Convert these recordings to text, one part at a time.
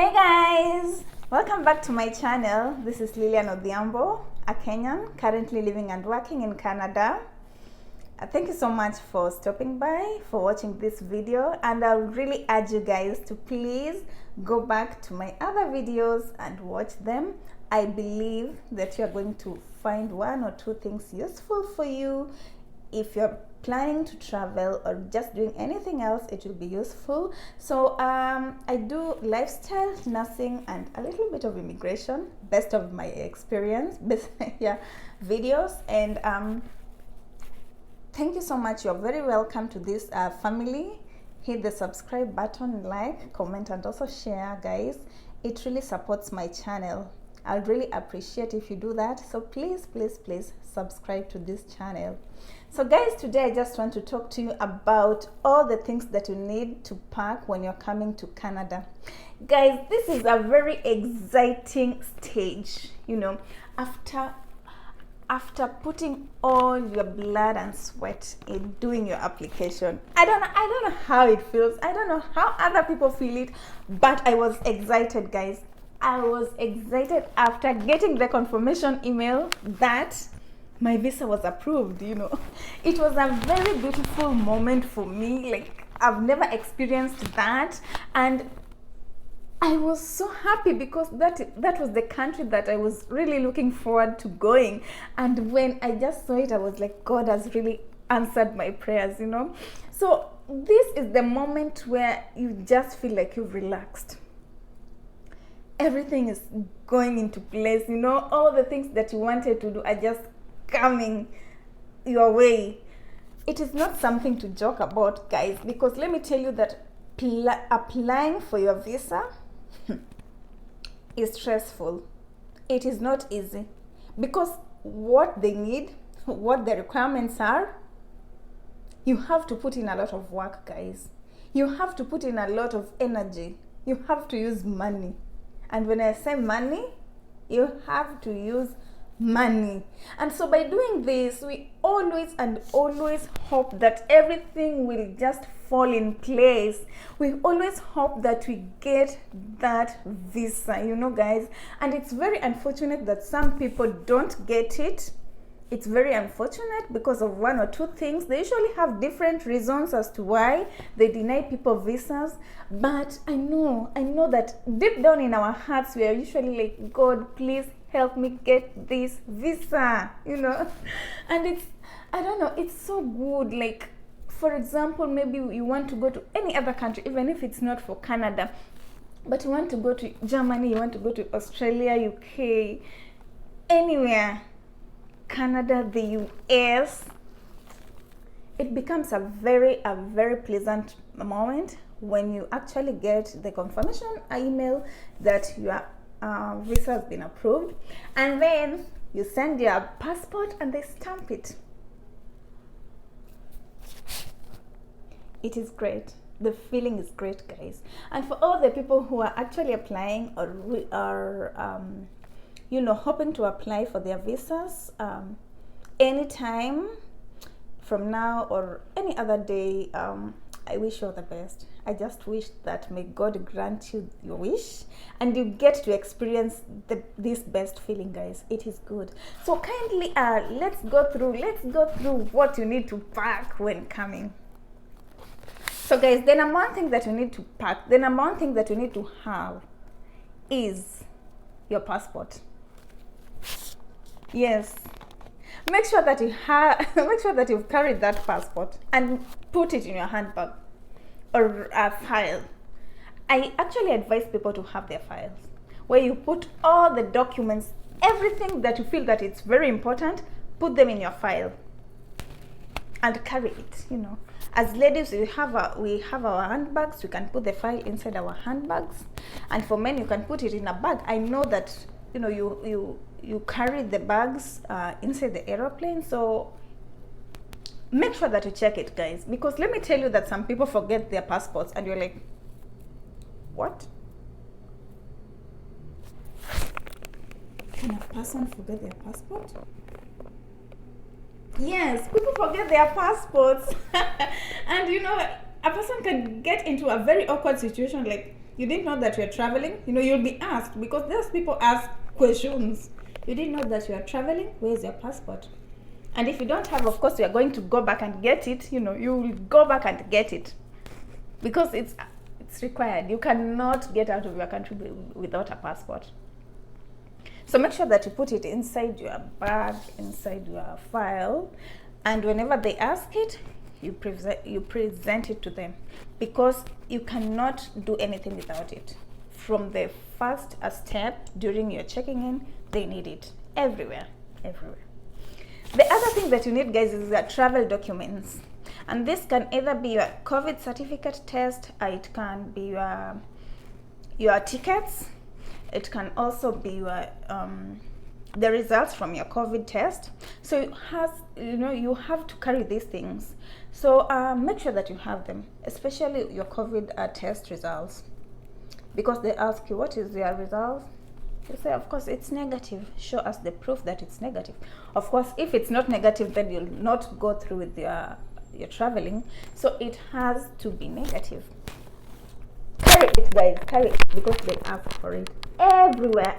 Hey guys, welcome back to my channel. This is Lilian Odhiambo, a Kenyan currently living and working in Canada. Thank you so much for stopping by, for watching this video, and I would really urge you guys to please go back to my other videos and watch them. I believe that you are going to find one or two things useful for you. If you're planning to travel or just doing anything else, it will be useful. So I do lifestyle, nursing, and a little bit of immigration, best of my experience, videos. And thank you so much. You're very welcome to this family. Hit the subscribe button, like, comment, and also share, guys. It really supports my channel. I'd really appreciate if you do that. So please subscribe to this channel. So guys, today I just want to talk to you about all the things that you need to pack when you're coming to Canada. Guys, this is a very exciting stage, you know, after putting all your blood and sweat in doing your application. I don't know how it feels. I don't know how other people feel it, but I was excited, guys. I was excited after getting the confirmation email that my visa was approved, you know. It was a very beautiful moment for me. Like, I've never experienced that, and I was so happy because that was the country that I was really looking forward to going. And when I just saw it, I was like, God has really answered my prayers, you know. So this is the moment where you just feel like you've relaxed. Everything is going into place, you know. All the things that you wanted to do are just coming your way. It is not something to joke about, guys, because let me tell you that applying for your visa is stressful. It is not easy because what they need, what the requirements are, you have to put in a lot of work, guys. You have to put in a lot of energy. You have to use money. And when I say money, you have to use money. And so by doing this, we always hope that everything will just fall in place. We always hope that we get that visa, you know, guys. And it's very unfortunate that some people don't get it. It's very unfortunate because of one or two things. They usually have different reasons as to why they deny people visas. But I know that deep down in our hearts, we are usually like, God, please help me get this visa, you know. And I don't know, it's so good. Like, for example, maybe you want to go to any other country, even if it's not for Canada, but you want to go to Germany, you want to go to Australia, UK, anywhere. Canada, the US, it becomes a very pleasant moment when you actually get the confirmation email that your visa has been approved, and then you send your passport and they stamp it. It is great. The feeling is great, guys. And for all the people who are actually applying or who are you know, hoping to apply for their visas anytime from now or any other day, I wish you all the best. I just wish that may God grant you your wish and you get to experience this best feeling, guys. It is good. So kindly, let's go through what you need to pack when coming. So guys, the number one thing that you need to pack, the number one thing that you need to have is your passport. Yes, make sure that you've carried that passport and put it in your handbag or a file. I actually advise people to have their files where you put all the documents, everything that you feel that it's very important, put them in your file and carry it, you know. As ladies, we have our handbags. We can put the file inside our handbags, and for men, you can put it in a bag. I know that, you know, you carry the bags inside the aeroplane, so make sure that you check it, guys, because let me tell you that some people forget their passports and you're like, what? Can a person forget their passport? Yes, people forget their passports. And you know, a person can get into a very awkward situation, like, You didn't know that you're traveling? You'll be asked, because those people ask questions. You didn't know that you're traveling? Where's your passport? And if you don't have, of course, you are going to go back and get it. You will go back and get it, because it's required. You cannot get out of your country without a passport. So make sure that you put it inside your bag, inside your file, and whenever they ask it, you present it to them, because you cannot do anything without it. From the first step during your checking in, they need it everywhere. The other thing that you need, guys, is your travel documents, and this can either be your COVID certificate test, it can be your tickets, it can also be your the results from your COVID test. So you have to carry these things. So make sure that you have them, especially your COVID test results, because they ask you, what is your results? You say, of course, it's negative. Show us the proof that it's negative. Of course, if it's not negative, then you'll not go through with your traveling. So it has to be negative. Carry it, guys. Carry it, because they ask for it everywhere.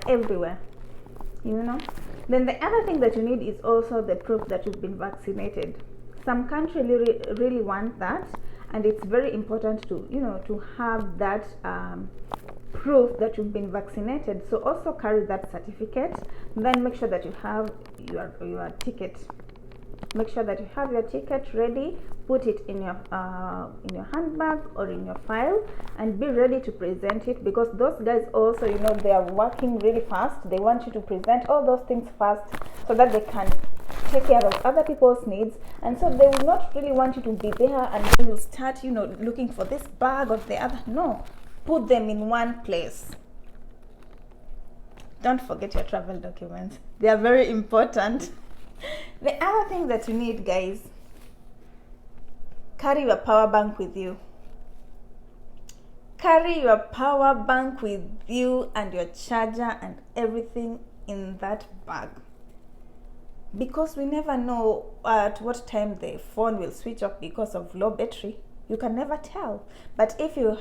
Then the other thing that you need is also the proof that you've been vaccinated. Some countries really want that, and it's very important to have that proof that you've been vaccinated. So also carry that certificate. Then make sure that you have your ticket. Make sure that you have your ticket ready. Put it in your handbag or in your file, and be ready to present it, because those guys also, they are working really fast. They want you to present all those things fast, so that they can take care of other people's needs. And so they will not really want you to be there and then you'll start looking for this bag or the other. No, put them in one place. Don't forget your travel documents. They are very important. The other thing that you need, guys, carry your power bank with you. Carry your power bank with you, and your charger and everything in that bag, because we never know at what time the phone will switch off because of low battery. You can never tell. But if you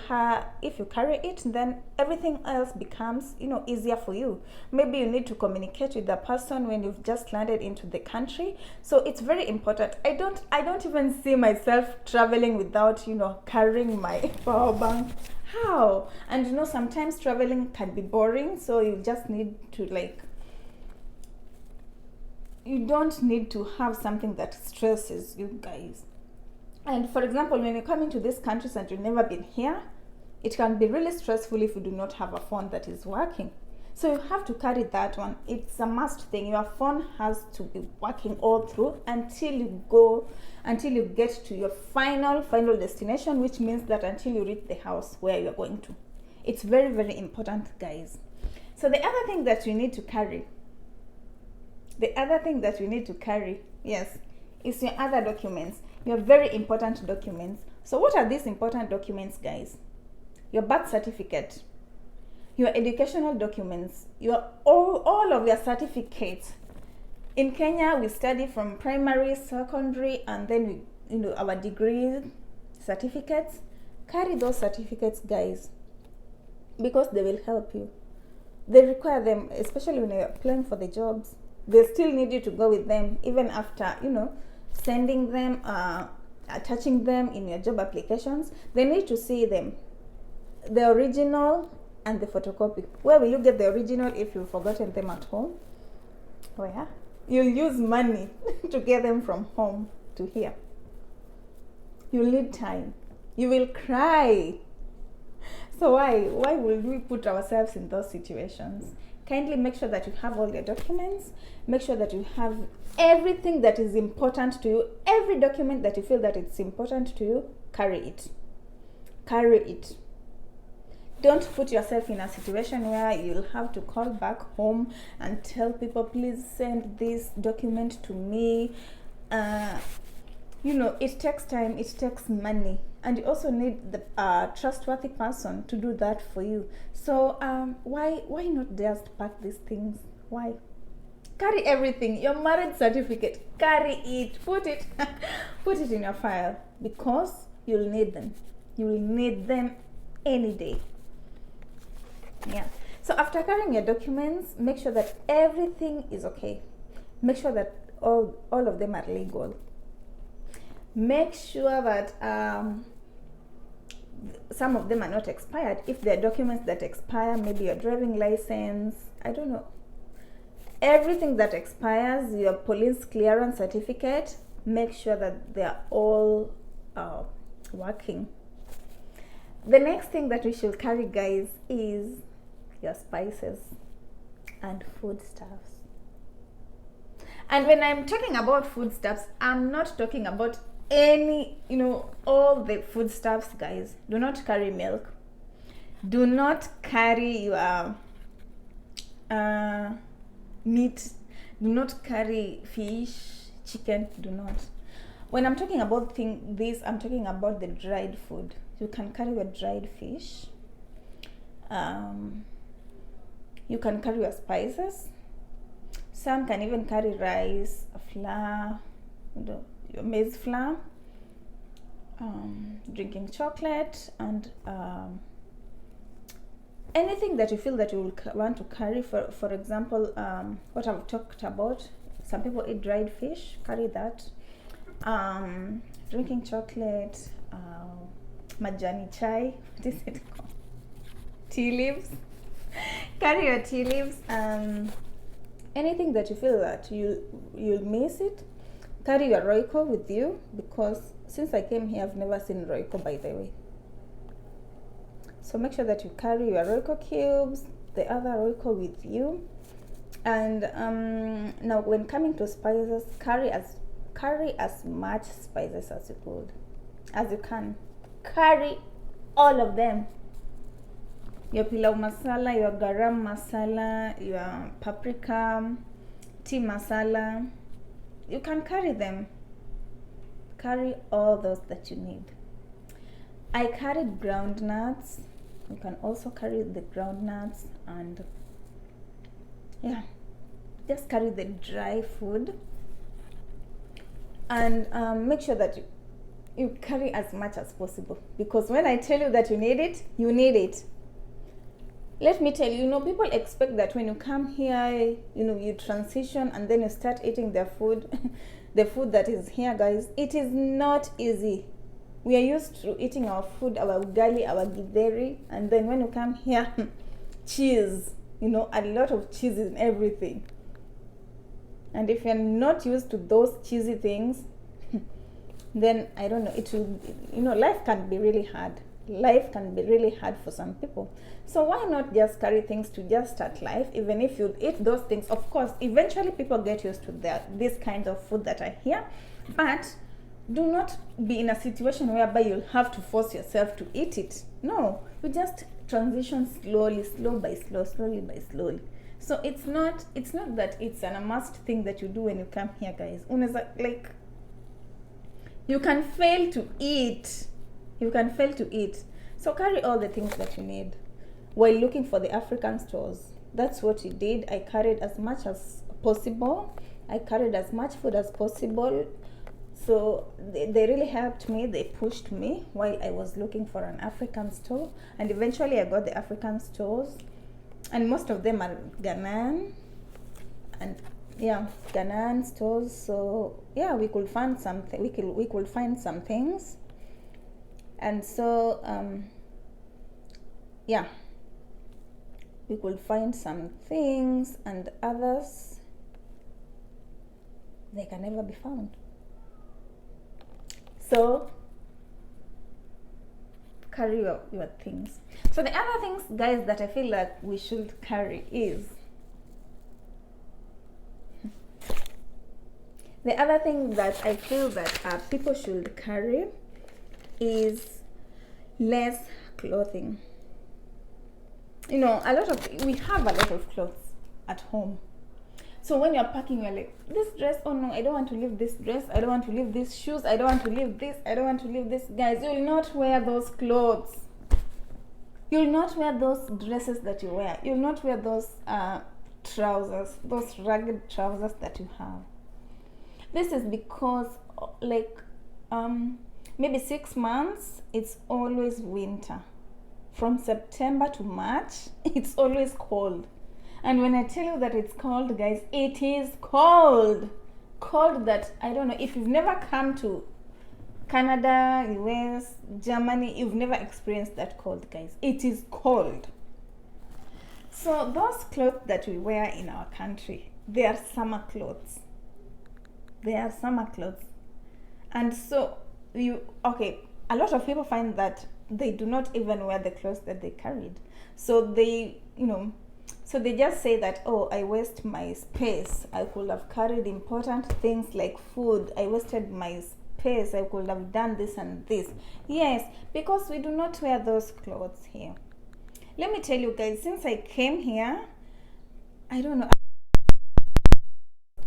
carry it, then everything else becomes easier for you. Maybe you need to communicate with the person when you've just landed into the country. So it's very important. I don't even see myself traveling without carrying my power bank. How? And sometimes traveling can be boring, so you just need to you don't need to have something that stresses you, guys. And for example, when you come into these countries and you've never been here, it can be really stressful if you do not have a phone that is working. So you have to carry that one. It's a must thing. Your phone has to be working all through until you get to your final destination, which means that until you reach the house where you're going to. It's very, very important, guys. So the other thing that you need to carry, yes, is your other documents. Your very important documents. So what are these important documents, guys? Your birth certificate, your educational documents, all of your certificates. In Kenya, we study from primary, secondary, and then our degree certificates. Carry those certificates, guys, because they will help you. They require them, especially when you're applying for the jobs. They still need you to go with them, even after sending them, attaching them in your job applications. They need to see them, the original and the photocopy. Where will you get the original if you've forgotten them at home? Where? You'll use money to get them from home to here. You'll need time. You will cry. So why would we put ourselves in those situations? Kindly make sure that you have all your documents. Make sure that you have everything that is important to you. Every document that you feel that it's important to you, carry it. Carry it. Don't put yourself in a situation where you'll have to call back home and tell people, please send this document to me. It takes time, it takes money, and you also need the trustworthy person to do that for you. So why not just pack these things? Why? Carry everything. Your marriage certificate, carry it. Put it in your file, because you'll need them. You will need them any day. Yeah. So after carrying your documents, make sure that everything is okay. Make sure that all of them are legal. Make sure that some of them are not expired. If there are documents that expire, maybe your driving license, I don't know, everything that expires, your police clearance certificate, make sure that they are all working. The next thing that we should carry, guys, is your spices and foodstuffs. And when I'm talking about foodstuffs, I'm not talking about any, all the foodstuffs, guys. Do not carry milk. Do not carry your meat. Do not carry fish, chicken. Do not. When I'm talking about this, I'm talking about the dried food. You can carry your dried fish. You can carry your spices. Some can even carry rice, flour, your maize flour, drinking chocolate, and anything that you feel that you will want to carry. For example, what I've talked about, some people eat dried fish, carry that. Drinking chocolate, majani chai, what is it called? Tea leaves. Carry your tea leaves. Anything that you feel that you'll miss it, carry your Royco with you, because since I came here, I've never seen Royco, by the way. So make sure that you carry your Royco cubes, the other Royco with you. And now when coming to spices, carry as much spices as you can. Carry all of them. Your pilau masala, your garam masala, your paprika, tea masala. You can carry them. Carry all those that you need. I carried ground nuts. You can also carry the ground nuts, and yeah, just carry the dry food. And make sure that you carry as much as possible, because when I tell you that you need it, you need it. Let me tell you, people expect that when you come here, you transition and then you start eating their food, the food that is here, guys. It is not easy. We are used to eating our food, our ugali, our githeri, and then when you come here, cheese, a lot of cheese in everything. And if you're not used to those cheesy things, then I don't know, it will, life can be really hard. Life can be really hard for some people. So why not just carry things to just start life? Even if you eat those things, of course, eventually people get used to this kind of food that are here. But do not be in a situation whereby you'll have to force yourself to eat it. No, you just transition slowly, slowly by slowly. So it's not that it's a must thing that you do when you come here, guys. Like, you can fail to eat. So carry all the things that you need while looking for the African stores. That's what you did. I carried as much as possible. I carried as much food as possible. So they really helped me. They pushed me while I was looking for an African store. And eventually I got the African stores. And most of them are Ghanaian. And yeah, Ghanaian stores. So yeah, we could find something. We could find some things. And so yeah, we could find some things, and others, they can never be found. So carry your things. So the other things, guys, that I feel like we should carry is, the other thing that I feel that people should carry is less clothing. We have a lot of clothes at home. So when you're packing, you're like, this dress, oh no, I don't want to leave this dress, I don't want to leave these shoes, I don't want to leave this, I don't want to leave this. Guys, you'll not wear those clothes. You'll not wear those dresses that you wear. You'll not wear those trousers, those ragged trousers that you have. This is because, like, maybe 6 months, it's always winter. from September to March, it's always cold. And when I tell you that it's cold, guys, it is cold. Cold that, I don't know, if you've never come to Canada, US, Germany, you've never experienced that cold, guys. It is cold. So those clothes that we wear in our country, they are summer clothes. They are summer clothes. And so a lot of people find that they do not even wear the clothes that they carried. So they just say that, oh, I waste my space. I could have carried important things like food. I wasted my space. I could have done this and this. Yes, because we do not wear those clothes here. Let me tell you guys, since I came here, I don't know,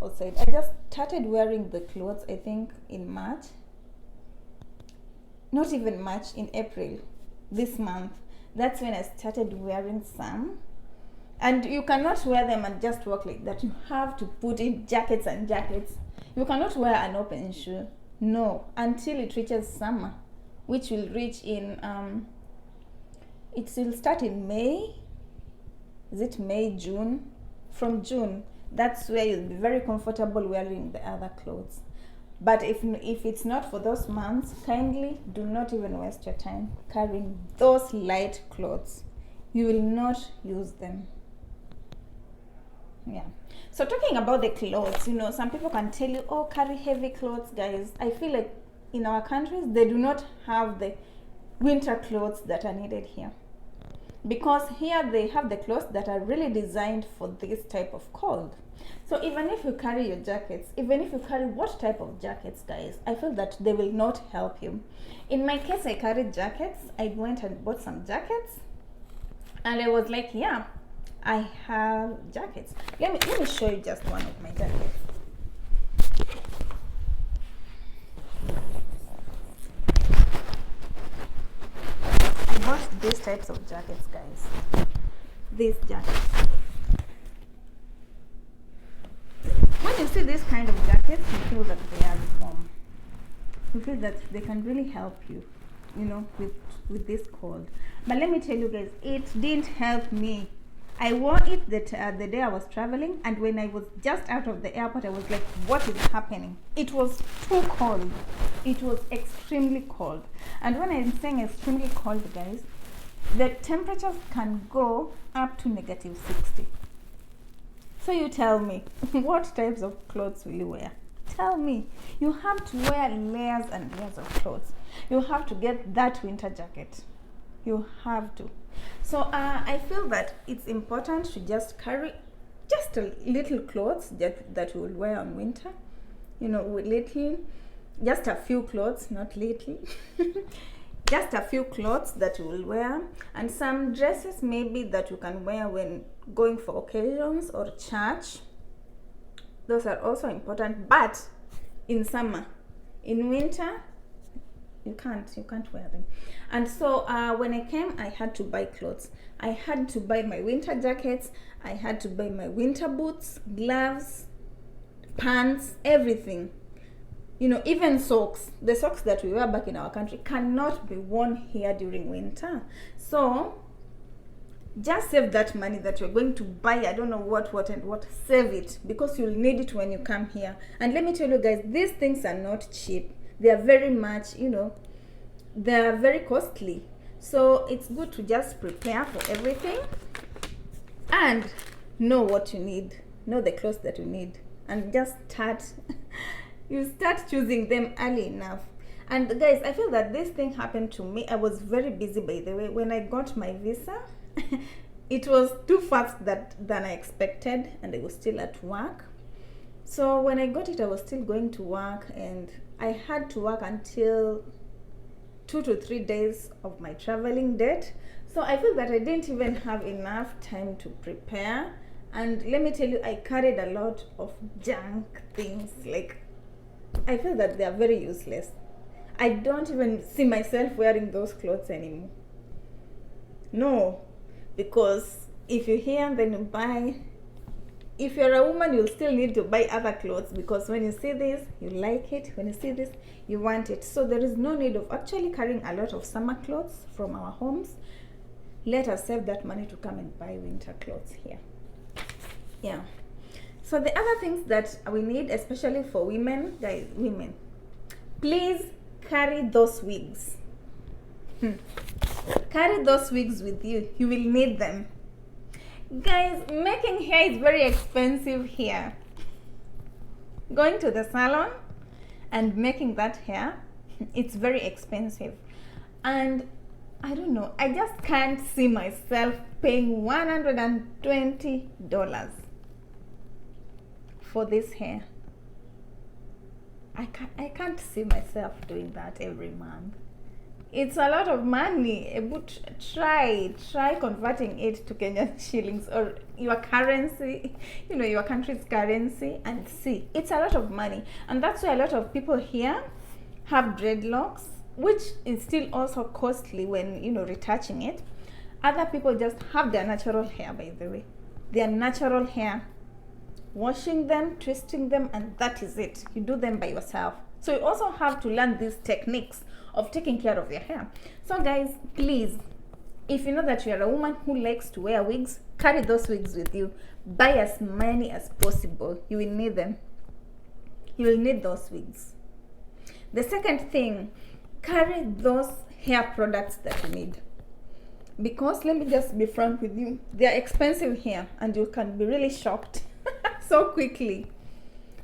outside, I just started wearing the clothes, I think, in March. Not even March, in April, this month. That's when I started wearing some. And you cannot wear them and just walk like that. You have to put in jackets and jackets. You cannot wear an open shoe. No, until it reaches summer, which will reach in, it will start in May. Is it May, June? From June, that's where you'll be very comfortable wearing the other clothes. But if it's not for those months, kindly do not even waste your time carrying those light clothes. You will not use them. Yeah. So talking about the clothes, some people can tell you, oh, carry heavy clothes, guys. I feel like in our countries, they do not have the winter clothes that are needed here. Because here they have the clothes that are really designed for this type of cold. So even if you carry your jackets, even if you carry what type of jackets, guys, I feel that they will not help you. In my case, I carried jackets. I went and bought some jackets. And I was like, yeah, I have jackets. Let me show you just one of my jackets. I bought these types of jackets, guys. These jackets. When you see this kind of jackets, you feel that they are warm. You feel that they can really help you, with this cold. But let me tell you guys, it didn't help me. I wore it the day I was traveling, and when I was just out of the airport, I was like, what is happening? It was too cold. It was extremely cold. And when I'm saying extremely cold, guys, the temperatures can go up to -60. So you tell me, what types of clothes will you wear? Tell me. You have to wear layers and layers of clothes. You have to get that winter jacket. You have to. So I feel that it's important to just carry just a little clothes that you will wear on winter. Just a few clothes, not little. Just a few clothes that you will wear, and some dresses maybe that you can wear when going for occasions or church. Those are also important, but in summer. In winter, you can't wear them. And so when I came, I had to buy clothes. I had to buy my winter jackets. I had to buy my winter boots, gloves, pants, everything. Even socks. The socks that we wear back in our country cannot be worn here during winter. So just save that money that you're going to buy, I don't know what, save it, because you'll need it when you come here. And let me tell you guys, these things are not cheap. They are very much, they are very costly. So it's good to just prepare for everything and know what you need, know the clothes that you need, and just you start choosing them early enough. And guys, I feel that this thing happened to me. I was very busy, by the way. When I got my visa, it was too fast than I expected, and I was still at work. So when I got it, I was still going to work, and I had to work until 2 to 3 days of my traveling date. So I feel that I didn't even have enough time to prepare. And let me tell you, I carried a lot of junk things. Like, I feel that they are very useless. I don't even see myself wearing those clothes anymore. No, because if you're here, then you buy. If you're a woman, you'll still need to buy other clothes, because when you see this, you like it. When you see this, you want it. So there is no need of actually carrying a lot of summer clothes from our homes. let us save that money to come and buy winter clothes here. Yeah. So the other things that we need, especially for women, guys, women, please carry those wigs. Carry those wigs with you. You will need them. Guys, making hair is very expensive here. Going to the salon and making that hair, it's very expensive. And I don't know, I just can't see myself paying $120 for this hair. I can't see myself doing that every month. It's a lot of money. But try converting it to Kenyan shillings or your currency, your country's currency, and see. It's a lot of money. And that's why a lot of people here have dreadlocks, which is still also costly when, retouching it. Other people just have their natural hair, by the way. Their natural hair. Washing them, twisting them, and that is it. You do them by yourself. So you also have to learn these techniques of taking care of your hair. So guys, please, if you know that you are a woman who likes to wear wigs, carry those wigs with you. Buy as many as possible. You will need them. You will need those wigs. The second thing, carry those hair products that you need. Because let me just be frank with you, they are expensive here and you can be really shocked so quickly.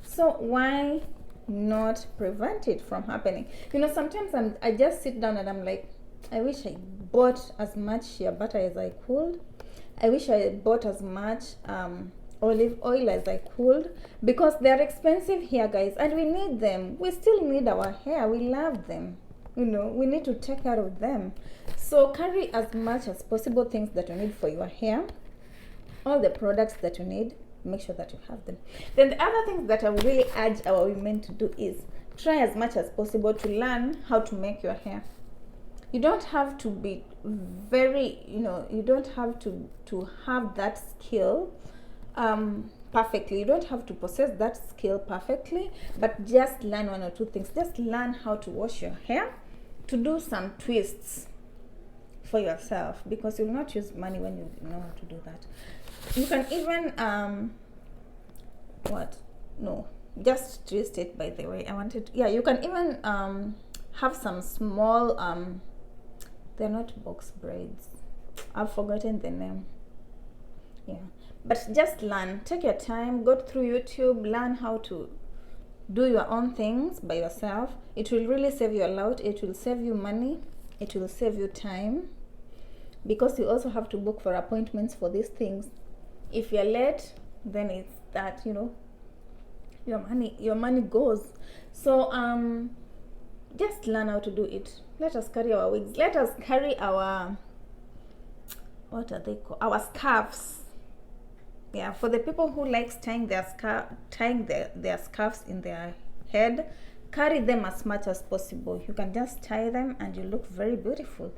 So why not prevent it from happening? Sometimes I just sit down and I'm like, I wish I bought as much shea butter as I could. I wish I bought as much olive oil as I could, because they're expensive here, guys, and we need them. We still need our hair. We love them. We need to take care of them. So carry as much as possible things that you need for your hair. All the products that you need, make sure that you have them. Then the other things that I would really urge our women to do is try as much as possible to learn how to make your hair. You don't have to be very, you don't have to have that skill perfectly. You don't have to possess that skill perfectly, but just learn one or two things. Just learn how to wash your hair, to do some twists for yourself, because you'll not use money when you know how to do that. You can even just twist it, by the way. You can even have some small they're not box braids, I've forgotten the name. But just learn, take your time, go through YouTube, learn how to do your own things by yourself. It will really save you a lot. It will save you money, it will save you time, because you also have to book for appointments for these things. If you're late, then it's that, your money goes. So just learn how to do it. Let us carry our wigs. Let us carry our, what are they called? Our scarves. Yeah, for the people who likes tying their scarves in their head, carry them as much as possible. You can just tie them and you look very beautiful.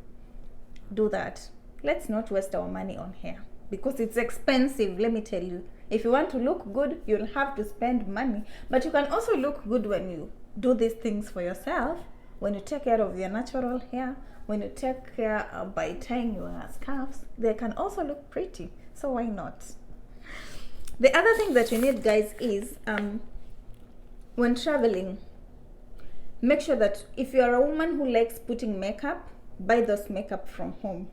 Do that. Let's not waste our money on hair, because it's expensive. Let me tell you, if you want to look good, you'll have to spend money. But you can also look good when you do these things for yourself, when you take care of your natural hair, when you take care by tying your scarves. They can also look pretty, so why not? The other thing that you need, guys, is when traveling, make sure that if you are a woman who likes putting makeup, buy those makeup from home.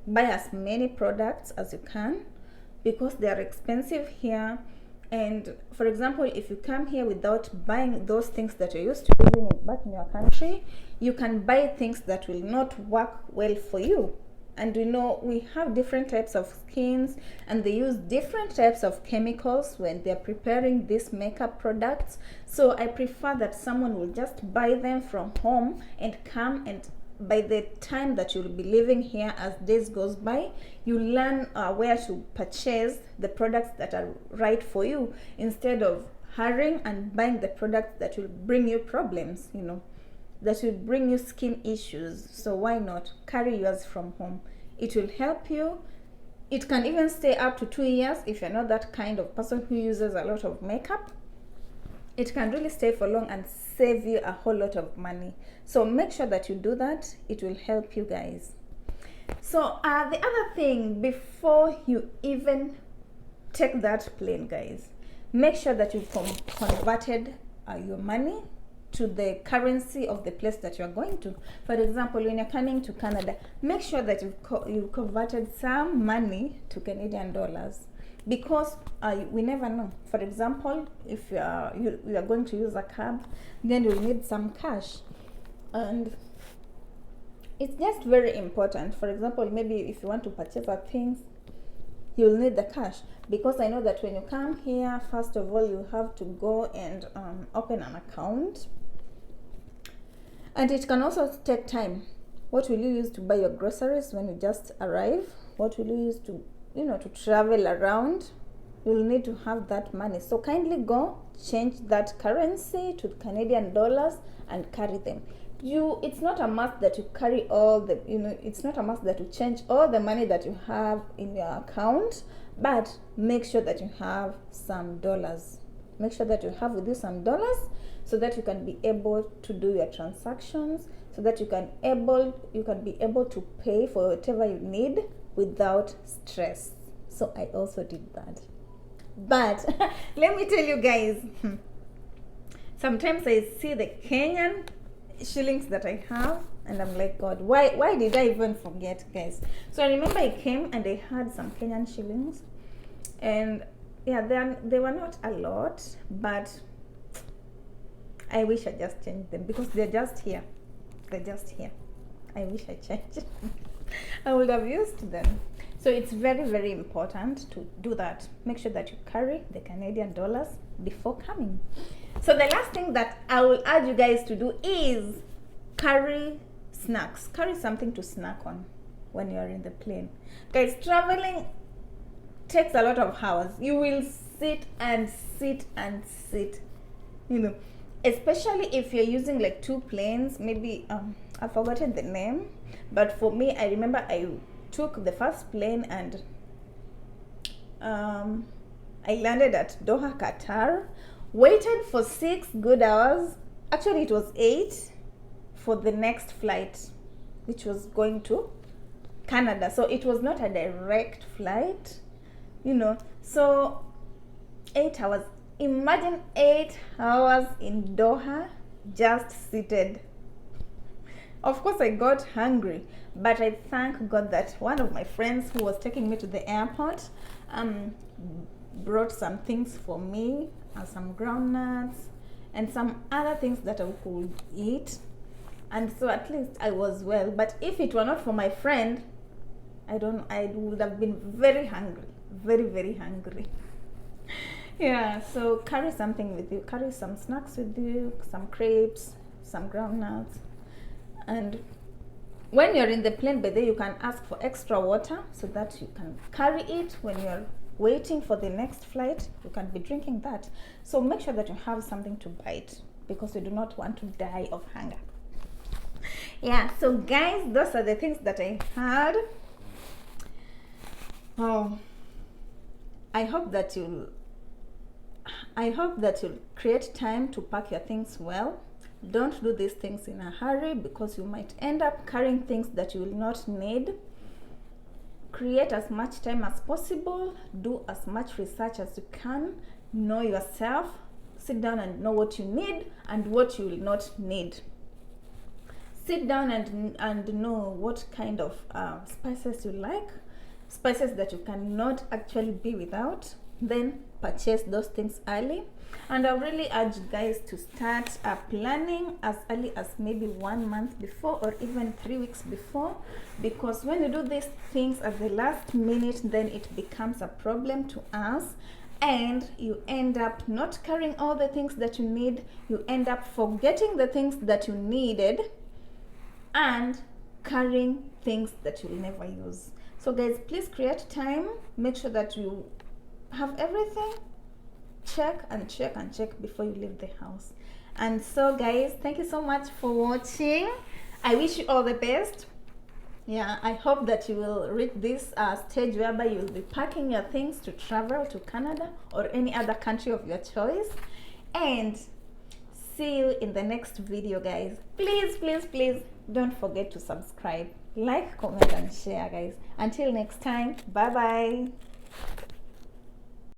Buy as many products as you can, because they are expensive here. And for example, if you come here without buying those things that you're used to using back in your country, you can buy things that will not work well for you. And we have different types of skins, and they use different types of chemicals when they're preparing these makeup products. So I prefer that someone will just buy them from home and come, and by the time that you'll be living here, as days goes by, you learn where to purchase the products that are right for you, instead of hurrying and buying the products that will bring you problems, that will bring you skin issues. So why not carry yours from home? It will help you. It can even stay up to 2 years if you're not that kind of person who uses a lot of makeup. It can really stay for long and save you a whole lot of money. So make sure that you do that. It will help you, guys. So the other thing, before you even take that plane, guys, make sure that you've converted your money to the currency of the place that you're going to. For example, when you're coming to Canada, make sure that you've converted some money to Canadian dollars, because we never know. For example, if you are going to use a cab, then you'll need some cash, and it's just very important. For example, maybe if you want to purchase things, you'll need the cash, because I know that when you come here, first of all, you have to go and open an account, and it can also take time. What will you use to buy your groceries when you just arrive? What will you use to to travel around? You'll need to have that money. So kindly go change that currency to Canadian dollars and carry them. It's not a must that you carry all the it's not a must that you change all the money that you have in your account, but make sure that you have some dollars. Make sure that you have with you some dollars, so that you can be able to do your transactions, so that you can be able to pay for whatever you need without stress. So I also did that. But let me tell you guys, sometimes I see the Kenyan shillings that I have, and I'm like, God, why did I even forget, guys? So I remember I came and I had some Kenyan shillings, and yeah, they were not a lot, but I wish I just changed them, because they're just here. I wish I changed. I would have used them. So it's very, very important to do that. Make sure that you carry the Canadian dollars before coming. So the last thing that I will urge you guys to do is carry snacks. Carry something to snack on when you're in the plane. Guys, traveling takes a lot of hours. You will sit and sit and sit, especially if you're using like two planes. Maybe I've forgotten the name, but for me, I remember I took the first plane and I landed at Doha, Qatar, waited for 6 good hours. Actually, it was 8 for the next flight, which was going to Canada. So it was not a direct flight, so 8 hours. Imagine 8 hours in Doha, just seated. Of course, I got hungry, but I thank God that one of my friends who was taking me to the airport brought some things for me, some groundnuts and some other things that I could eat. And so at least I was well. But if it were not for my friend, I would have been very hungry, very, very hungry. Yeah, so carry something with you. Carry some snacks with you, some crepes, some groundnuts. And when you're in the plane, by the way, you can ask for extra water so that you can carry it when you're waiting for the next flight. You can be drinking that. So make sure that you have something to bite, because you do not want to die of hunger. Yeah, so guys, those are the things that I had. Oh, I hope that you'll create time to pack your things well. Don't do these things in a hurry, because you might end up carrying things that you will not need. Create as much time as possible. Do as much research as you can. Know yourself. Sit down and know what you need and what you will not need. Sit down and know what kind of spices you like, spices that you cannot actually be without. Then purchase those things early. And I really urge guys to start planning as early as maybe 1 month before, or even 3 weeks before, because when you do these things at the last minute, then it becomes a problem to us, and you end up not carrying all the things that you need. You end up forgetting the things that you needed and carrying things that you'll never use. So guys, please create time. Make sure that you have everything. Check and check and check before you leave the house. And so guys, thank you so much for watching. I wish you all the best. Yeah, I hope that you will reach this stage whereby you will be packing your things to travel to Canada or any other country of your choice. And see you in the next video, guys. Please, please, please don't forget to subscribe. Like, comment, and share, guys. Until next time, bye bye.